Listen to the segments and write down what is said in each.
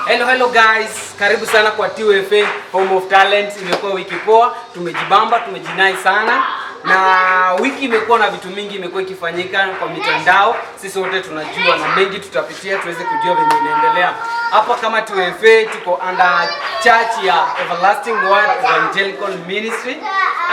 Hello guys, karibu sana kwa TUFA Home of Talent. Imekuwa wiki poa, tumejibamba, tumejinai sana. Na wiki imekuwa na vitu mingi imekuwa ikifanyika kwa mitandao. Sisi wote tunajua na mengi tutapitia tuweze kujua venye inaendelea. Hapa kama TUFA tuko under church ya Everlasting Word Evangelical Ministry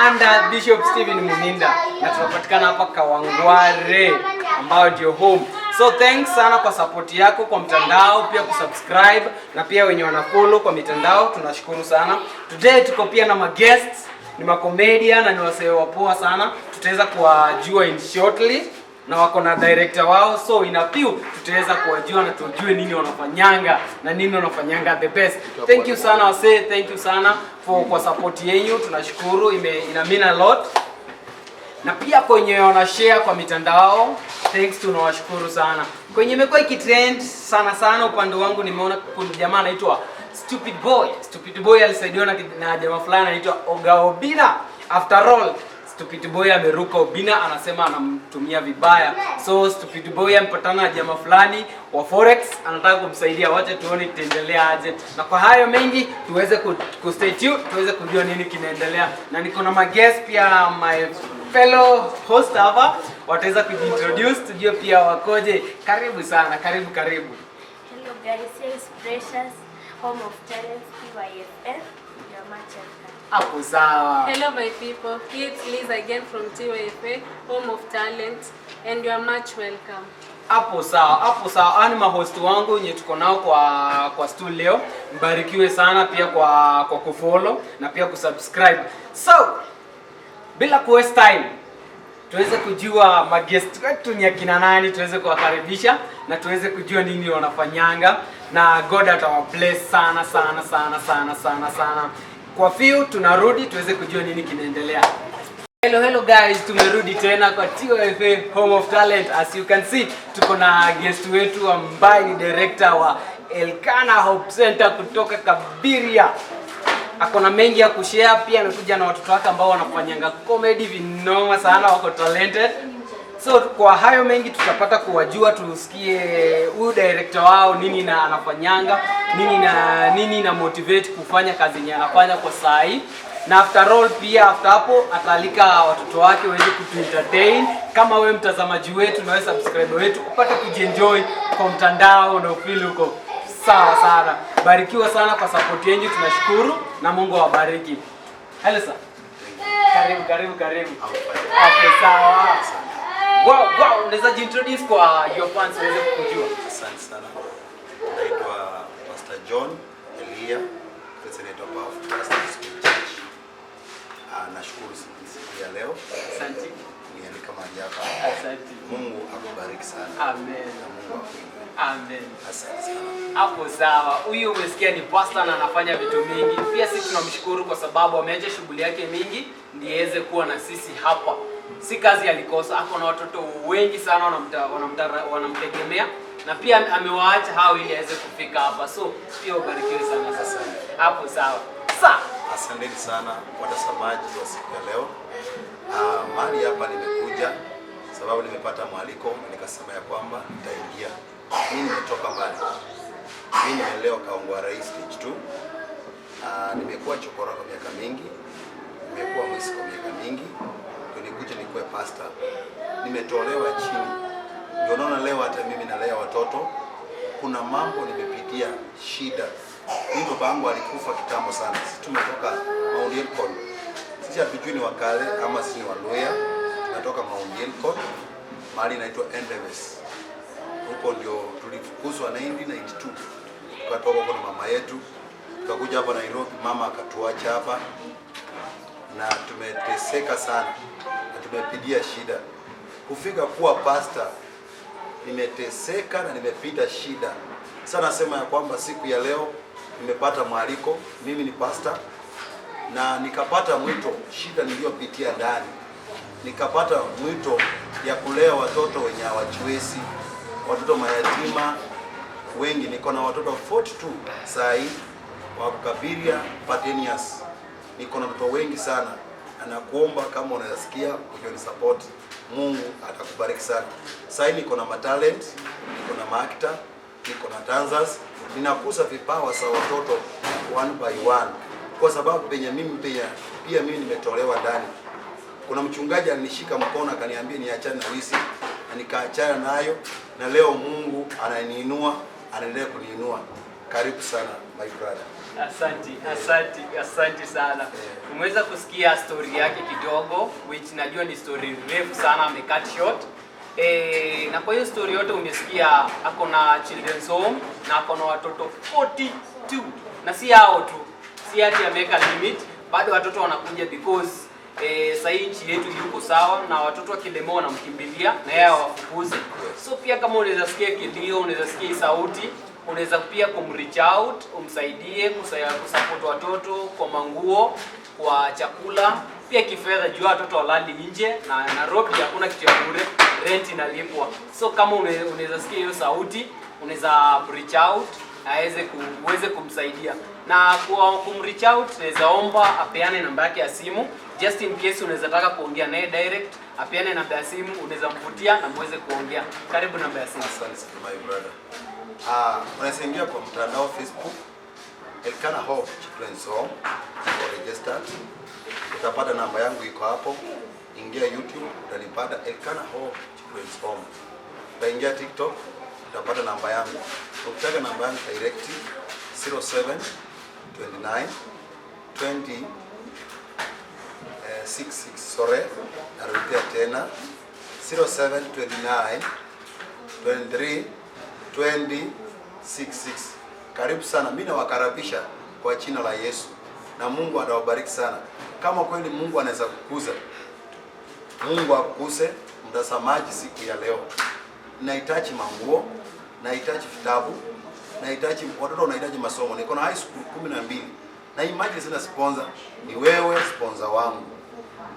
under Bishop Stephen Muninda. Na tunapatikana hapa Kawangware ambao ndio home. So thanks sana kwa support yako kwa mtandao, pia kusubscribe na pia wenye wanafollow kwa mitandao, tunashukuru sana. Today tuko pia na guests, ni makomedia na ni wasee wapoa sana. Tutaweza kuwajua in shortly na wako na director wao, so in a few tutaweza kuwajua na tujue nini wanafanyanga na nini wanafanyanga the best. Thank you sana wasee, thank you sana kwa support yenu, tunashukuru, ina mean a lot. Na pia kwenye wana share kwa mitandao, thanks, tunawashukuru sana. Kwenye imekuwa ikitrend sana upande wangu nimeona kuna jamaa anaitwa Stupid Boy. Stupid Boy alisaidiwa na jamaa fulani anaitwa Oga Obina. After all, Stupid Boy ameruka Obina, anasema anamtumia vibaya. So Stupid Boy ampatana na jamaa fulani wa Forex, anataka kumsaidia. Wacha tuone itaendelea aje. Na kwa hayo mengi tuweze stay tuned, tuweze kujua nini kinaendelea. Na niko na guest pia, my fellow host hapa, wataweza kujiintroduce tujue pia wakoje. Karibu sana, karibu. Hello guys, here is Precious, Home of Talent, TUFA. You're much welcome. Hapo sawa. Hello my people, it's Liz again from TUFA, Home of Talent, and you are much welcome. Hapo sawa. Ani mahost wangu wenye tuko nao kwa stool leo. Mbarikiwe sana pia kwa kufollow na pia kusubscribe. So, bila waste time, tuweze kujua guest wetu ni akina nani, tuweze kuwakaribisha na tuweze kujua nini wanafanyanga, na God atawabless sana. Kwa few tunarudi tuweze kujua nini kinaendelea. Hello guys, tumerudi tena kwa TUFA Home of Talent. As you can see, tuko na guest wetu ambaye ni director wa Elkana Hope Center kutoka Kabiria. Akona mengi ya kushare, pia amekuja na watoto wake ambao wanafanyanga comedy vinoma sana, wako talented. So kwa hayo mengi tutapata kuwajua, tusikie huyu director wao nini na anafanyanga, nini na motivate kufanya kazi yenye anafanya kwa saa hii. Na after all pia after hapo atalika watoto wake waweze kutuentertain. Kama wewe mtazamaji wetu na wewe subscriber wetu upate kujienjoy kwa mtandao na ufeel huko sawa sana. Barikiwa sana kwa support yenu, tunashukuru na Mungu awabariki. Hello sir. Karibu. Okay, sawa. Wow, unaweza introduce kwa your fans waweze kukujua. Asante sana. Naitwa Pastor John Elia, president of Pastor Church. Nashukuru siku ya leo. Asante. Nialika mahali hapa. Asante. Mungu akubariki sana. Amen. Na Mungu akuinue. Amen. Asante sana. Hapo sawa. Huyu umesikia ni pastor na anafanya vitu mingi. Pia sisi tunamshukuru kwa sababu ameacha shughuli yake mingi ndiye aweze kuwa na sisi hapa. Si kazi alikosa, ako na watoto wengi sana wanamtegemea, na pia amewaacha hao ili aweze kufika hapa. So pia ubarikiwe sana sasa. Hapo sawa. Asanteni sana watazamaji wa siku ya leo. Mahali hapa nimekuja sababu nimepata mwaliko, nikasema ya kwamba nitaingia. Mimi nimetoka mbali. Mimi nimelelewa Kawangware Stage 2. Nimekuwa chokora kwa miaka mingi. Nimekuwa mwisi kwa miaka mingi. Nikuja nikuwe pastor. Nimetolewa chini. Ndio naona leo hata mimi nalea watoto. Kuna mambo nimepitia shida. Mimi babangu alikufa kitambo sana. Sisi tumetoka Mount Elgon. Sisi hatujui ni wakale ama sisi ni Waluya. Tunatoka Mount Elgon. Mahali inaitwa Endeves. Huko ndio tulifukuzwa 1992. Tukatoka kwa mama yetu. Tukakuja hapa Nairobi, mama akatuacha hapa. Na tumeteseka sana. Na tumepitia shida. Kufika kuwa pastor, nimeteseka na nimepita shida. Sasa nasema ya kwamba siku ya leo nimepata mwaliko, mimi ni pastor, na nikapata mwito shida niliyopitia ndani. Nikapata mwito ya kulea watoto wenye hawajiwezi, watoto mayatima wengi. Niko na watoto 42 saa hii wa Kabiria Patenias. Niko na watoto wengi sana. Anakuomba kama unasikia ukioni support, Mungu atakubariki sana. Sasa niko na talent, niko na maakta, niko na dancers, ninakuza vipawa za watoto one by one, kwa sababu penye mimi pia mimi nimetolewa ndani. Kuna mchungaji alinishika mkono akaniambia niachane na wizi, na nikaachana nayo, na leo Mungu ananiinua, anaendelea kuniinua. Karibu sana my brother. Asante sana. Umeweza kusikia story yake kidogo, which najua ni story refu sana, amecut short. Na kwa hiyo story yote umesikia ako na children's home na ako na watoto 42, na si hao tu, si ati ameweka limit, bado watoto wanakuja because sasa nchi yetu yuko sawa, na watoto wakilemewa wanamkimbilia na yeye hawafukuzi. So pia kama unaweza sikia kilio, unaweza sikia sauti, unaweza pia kumreach out, umsaidie kusupport watoto kwa manguo, kwa chakula, pia kifedha, jua watoto walali nje, na Nairobi hakuna kitu ya bure, rent inalipwa. So kama unaweza sikia hiyo sauti, unaweza reach out uweze kumsaidia. Na kwa kumreach out, unaweza omba apeane namba yake ya simu, just in case unaweza taka kuongea naye direct, apeane namba ya simu, unaweza mvutia na muweze kuongea. Karibu namba ya simu. Asante sana my brother. Unaweza ingia kwa mtandao Facebook Elkanah Hope Children's Home, register. Utapata namba yangu iko hapo. Ingia YouTube utanipata Elkanah Hope Children's Home. Utaingia TikTok utapata namba yangu. Ukitaka namba yangu direct 0729 20 66, sorry, narudia tena 0729 23 20 66. Karibu sana, mimi nawakaribisha kwa jina la Yesu, na Mungu atawabariki sana. Kama kweli Mungu anaweza kukuza, Mungu akukuse mtazamaji siku ya leo. Nahitaji manguo, nahitaji vitabu, nahitaji watoto, wanahitaji masomo. Niko na high school 12. Na imagine sina sponsor, ni wewe sponsor wangu.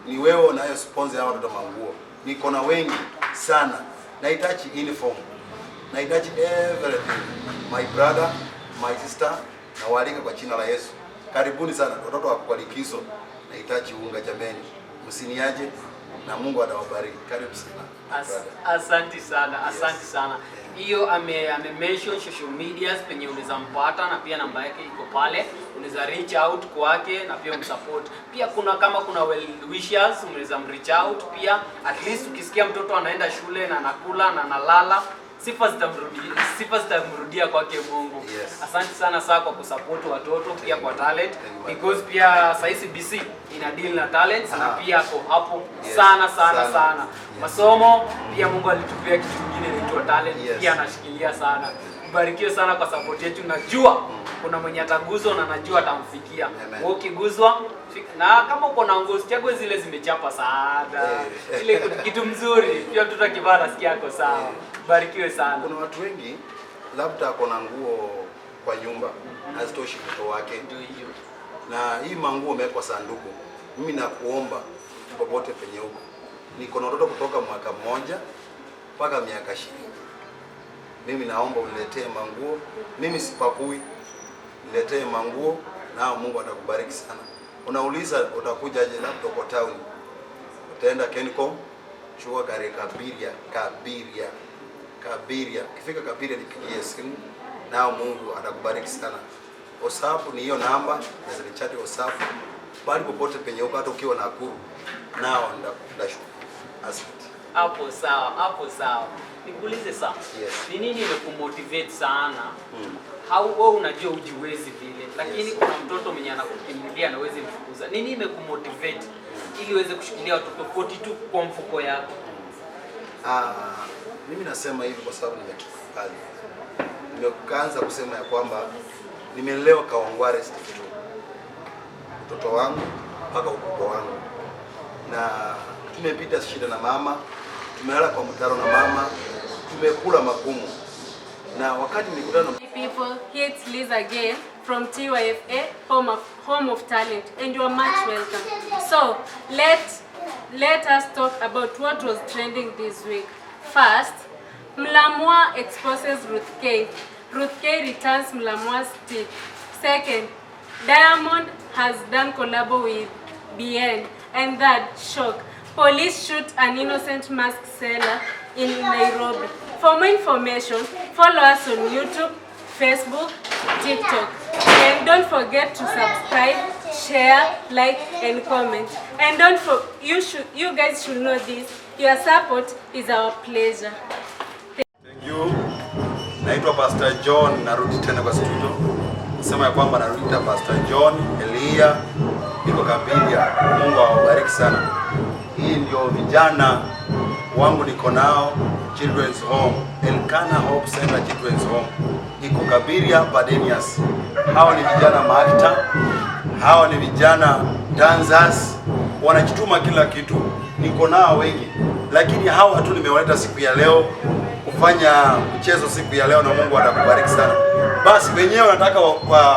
Ni wewe unayo sponsor ya watoto manguo. Niko na wengi sana. Nahitaji uniform. Nahitaji everything. My brother, my sister, na walika kwa jina la Yesu. Karibuni sana watoto wako kwa likizo. Nahitaji unga jameni. Msiniaje, na Mungu atawabariki. Karibu sana. Asante sana. Hiyo ame mention social medias penye unaweza mpata, na pia namba yake iko pale, unaweza reach out kwake na pia umsupport. Pia kama kuna well wishers, unaweza reach out pia, at least ukisikia mtoto anaenda shule na anakula na analala, sifa zitamrudia kwake Mungu. Yes. Asante sana kwa kusupport watoto pia kwa talent, because pia sasa BC ina deal na talents, na pia hapo sana. Masomo pia Mungu alitupia kitu kingine inaitwa talent. Pia anashikilia sana. Mbarikiwe sana kwa support yetu. Najua kuna mwenye ataguzwa na najua atamfikia. Wewe ukiguzwa, na kama uko na nguo zako zile zimechapa sana, ile kitu mzuri pia mtoto akivaa nasikia yako sawa. Barikiwe sana. Kuna watu wengi labda ako na nguo kwa nyumba hazitoshi mtoto wake, ndio hiyo, na hii manguo imewekwa sanduku. Mimi nakuomba popote penye huko, niko na watoto kutoka mwaka mmoja mpaka miaka 20. Mimi naomba uniletee manguo, mimi sipakui, niletee manguo, na Mungu atakubariki sana. Unauliza utakuja aje? Labda kwa town utaenda Kencom, chukua gari Kabiria. Kifika Kabiria nipigie simu, nao Mungu atakubariki sana. WhatsApp ni hiyo namba, naweza nichati WhatsApp. Bali popote penye uko, hata ukiwa Nakuru, nao ndashukuru. Asante. Hapo sawa. Nikuulize sana. Yes. Ni nini imekumotivate sana? Wewe unajua ujiwezi vile, lakini kuna mtoto mwenye anakukimbilia na uweze mfukuza. Nini imekumotivate ili uweze kushikilia watoto 42 kwa mfuko yako? Mimi nasema hivi kwa sababu nimekifanya. Nimekaanza kusema ya kwamba nimelelewa Kawangware stage 2. Mtoto wangu mpaka ukubwa wangu. Na tumepita shida na mama, tumelala kwa mtaro na mama, tumekula magumu. Na wakati nilikutana people, here it's Liz again from TYFA, home of talent, and you are much welcome. So, let us talk about what was trending this week. First, Mlamwa exposes Ruth K. Ruth K returns Mlamwa's tip. Second, Diamond has done collabo with BN. And third, shock. Police shoot an innocent mask seller in Nairobi. For more information, follow us on YouTube, Facebook, TikTok. And don't forget to subscribe, share, like, and comment. And you guys should know this. Your support is our pleasure. Thank you. Naitwa Pastor John, narudi tena kwa studio. Nasema ya kwamba narudi tena Pastor John Elia, niko Kabiria. Mungu awabariki sana. Hii ndio vijana wangu niko nao, Children's Home, Elkana Hope Center Children's Home. Niko Kabiria Padenias. Hawa ni vijana maakta, hawa ni vijana dancers, wanajituma kila kitu. Niko nao wengi, lakini hawa tu nimewaleta siku ya leo kufanya mchezo siku ya leo, na Mungu atakubariki sana. Basi wenyewe nataka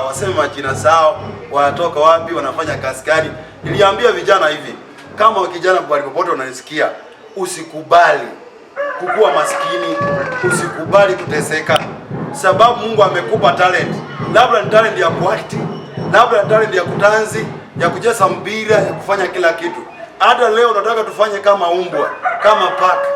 waseme majina zao, wanatoka wapi, wanafanya kazi gani. Niliambia vijana hivi, kama kijana popote unanisikia, usikubali kukuwa maskini, usikubali kuteseka, sababu Mungu amekupa talent. Labda ni talent ya kuact, labda ni talent ya kutanzi, ya kucheza mpira, ya kufanya kila kitu. Hata leo nataka tufanye kama umbwa, kama paka,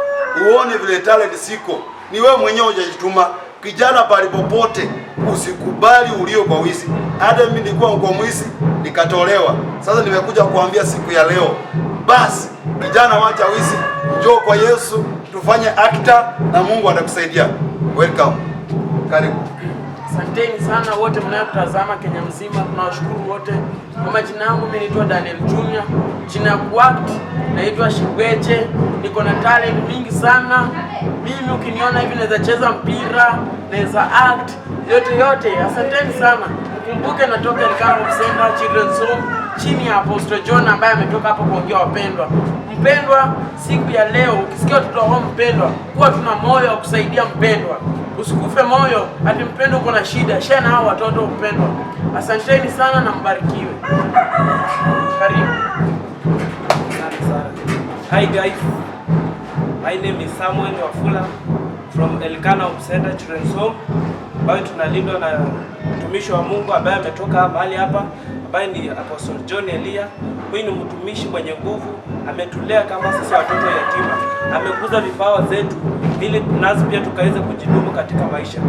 uone vile talent siko. Ni wewe mwenyewe hujajituma. Kijana palipopote, usikubali ulio kwa wizi. Hata mimi nilikuwa kwa mwizi nikatolewa. Sasa nimekuja kuambia siku ya leo, basi kijana, wacha wizi, njoo kwa Yesu, tufanye akta na Mungu atakusaidia. Welcome. Karibu. Asanteni sana wote mnayotazama Kenya mzima, tunawashukuru wote. Kwa majina yangu mimi naitwa Daniel Junior, jina ya kuact naitwa Shigweche. Niko na talent mingi sana. Mimi ukiniona hivi naweza cheza mpira, naweza act, yote. Asanteni sana. Mkumbuke natoka Elkana Hope Center Children's Home chini ya Apostle John ambaye ametoka hapo kuongea wapendwa. Mpendwa, siku ya leo ukisikia watoto wao mpendwa, kuwa tuna moyo wa kusaidia mpendwa. Usikufe moyo ati mpendwa uko na shida, share na hao watoto mpendwa. Asanteni sana na mbarikiwe. Karibu. Hi guys, my name is Samuel Wafula from Elkana Hope Center Children's Home, ambayo tunalindwa na mtumishi wa Mungu ambaye ametoka mahali hapa, ambaye ni Apostle John Elia. Huyu ni mtumishi mwenye nguvu, ametulea kama sisi watoto yatima, amekuza vipawa zetu ili nasi pia tukaweze kujidumu katika maisha.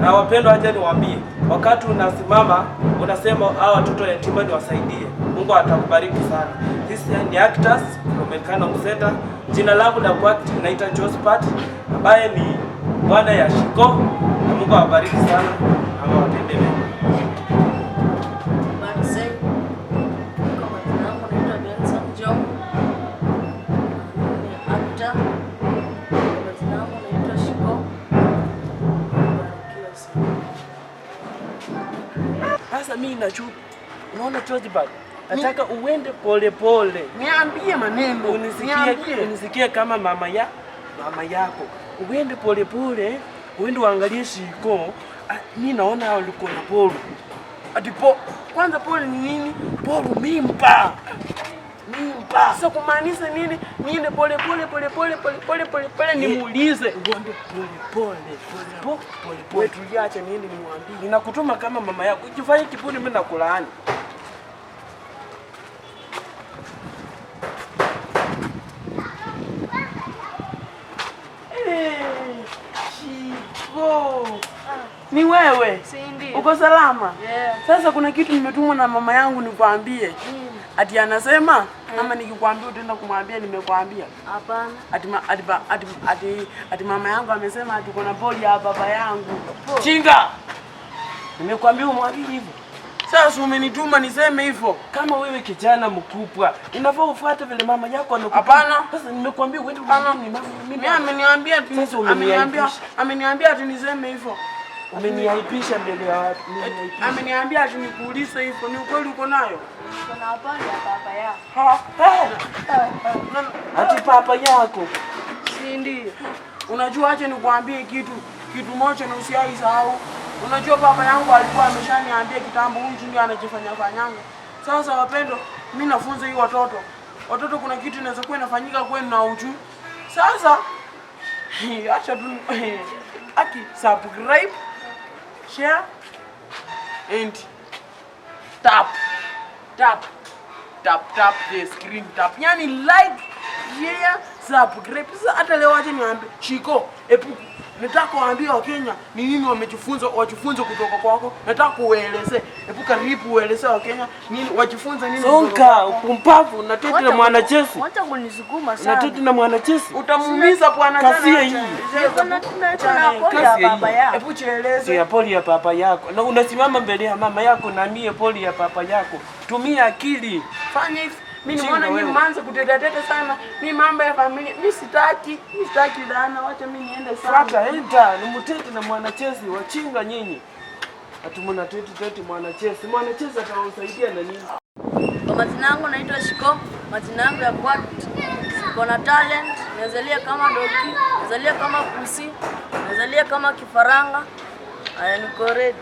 Na wapendwa, acha niwaambie, wakati unasimama unasema hao watoto yatima niwasaidie, Mungu atakubariki sana. Sisi ni actors from Elkana Hope Center. Jina langu la kuact naitwa Josephat, ambaye ni bwana ya Shiko, na Mungu awabariki sana na watende mema. Sasa mimi najua, unaona Josephat, nataka uende pole. Niambie maneno, unisikie kama mama yako. Uende pole, uende uangalie Shiko. Mimi naona uliko na polo. Kwanza polo ni nini? Polo mimpa. Sasa kumaanisha nini? Niende pole nimuulize. Uende pole. Tuliache niende nimwambie. Ninakutuma kama mama yako. Ukifanya kiburi mimi nakulaani. Shiko. Ni wewe? Si ndio? Uko salama? Yeah. Sasa kuna kitu nimetumwa na mama yangu nikwambie. Ati anasema ama nikikwambia utaenda kumwambia nimekwambia? Hapana. Ati mama yangu amesema ati kuna boli ya baba yangu. Chinga. Nimekwambia umwambie hivyo. Sasa umenituma niseme hivyo. Kama wewe kijana mkubwa, unafaa ufuate vile mama yako anakupa. Hapana. Sasa nimekwambia uende mimi ameniambia ati niseme hivyo. Umeniaipisha mbele ya watu. Ameniambia ati nikuulize hivyo. Ni ukweli uko nayo? Kuna habari ya baba yako. Ati papa yako. Si ndio? Unajua, acha nikwambie kitu moja na usiaisahau. Unajua baba yangu alikuwa ameshaniambia kitambo huyu ndio anajifanyanga. Sasa wapendo, mimi nafunza hii watoto. Watoto kuna kitu inaweza kuwa inafanyika kwenu na ujui. Sasa acha tu subscribe, share and tap the screen, tap. Yani like, share, subscribe. Sasa hata leo acha niambie Shiko, Nataka kuambia Wakenya ni nini wamejifunza, wajifunze kutoka kwako. Nataka kuelezea. Karibu uelezee Wakenya nini wajifunze nini. Songa upumpavu na tete na mwana Chesi. Wacha kunisukuma sana. Na tete na mwana Chesi. Utamuumiza bwana jana. Kasi hii. Hebu tueleze. Ya poli ya papa yako. Na unasimama mbele ya mama yako na mie poli ya papa yako. Tumia akili. Fanya hivi. Mimi nimeona nyinyi mwanzo kutetetete sana. Mimi mambo ya familia, mimi sitaki dana, wacha mimi niende sana. Fuata enda, ni mtete na mwana Chesi wachinga nyinyi. Atumuna tete mwana Chesi. Mwana Chesi atawasaidia na nini? Kwa majina yangu naitwa Shiko, majina yangu ya kwat. Niko na talent, nazalia kama doki, nazalia kama pusi, nazalia kama kifaranga. Aya niko ready.